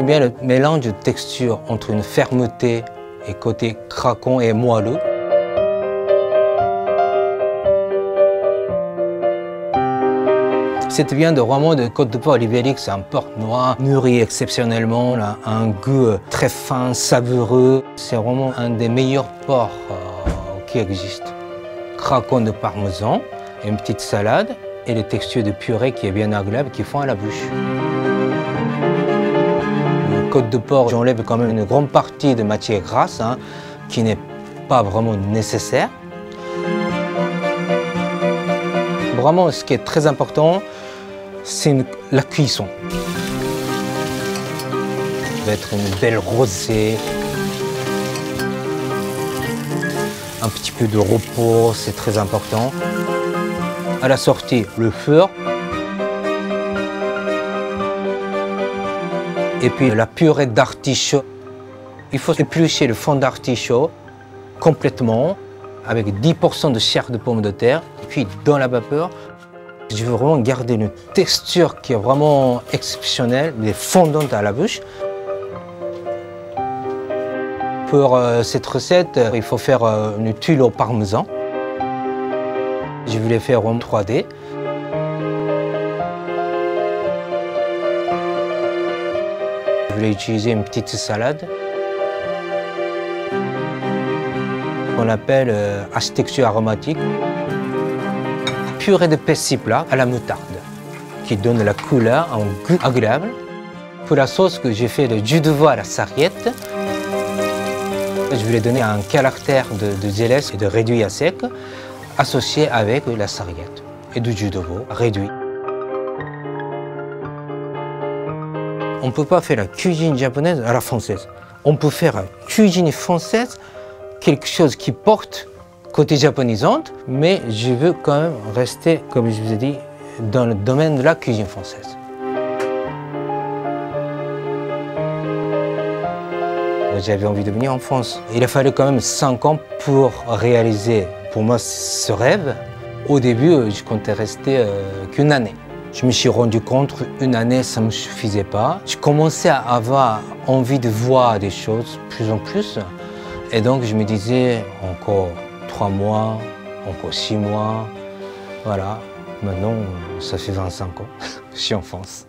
J'aime bien le mélange de texture entre une fermeté et côté craquant et moelleux. Cette viande vraiment de Côte de Porc ibérique, c'est un porc noir, mûri exceptionnellement, là, un goût très fin, savoureux. C'est vraiment un des meilleurs porcs qui existent. Craquant de parmesan, une petite salade et les textures de purée qui est bien agréable, qui font à la bouche. Le Côte de Porc, j'enlève quand même une grande partie de matière grasse, qui n'est pas vraiment nécessaire. Vraiment, ce qui est très important, c'est la cuisson. Ça va être une belle rosée. Un petit peu de repos, c'est très important. À la sortie, le beurre. Et puis la purée d'artichaut. Il faut éplucher le fond d'artichaut complètement avec 10% de chair de pomme de terre. Puis dans la vapeur, je veux vraiment garder une texture qui est vraiment exceptionnelle, mais fondante à la bouche. Pour cette recette, il faut faire une tuile au parmesan. Je voulais faire en 3D. Je voulais utiliser une petite salade qu'on appelle architecture aromatique. Purée de persil plat à la moutarde qui donne la couleur, un goût agréable. Pour la sauce que j'ai fait de jus de veau à la sarriette, je voulais donner un caractère de zélès et de réduit à sec associé avec la sarriette et du jus de veau réduit. On ne peut pas faire la cuisine japonaise à la française. On peut faire la cuisine française, quelque chose qui porte côté japonisante, mais je veux quand même rester, comme je vous ai dit, dans le domaine de la cuisine française. J'avais envie de venir en France. Il a fallu quand même 5 ans pour réaliser, pour moi, ce rêve. Au début, je comptais rester qu'une année. Je me suis rendu compte qu'une année, ça ne me suffisait pas. Je commençais à avoir envie de voir des choses plus en plus. Et donc, je me disais, encore 3 mois, encore 6 mois, voilà. Maintenant, ça fait 25 ans, je suis en France.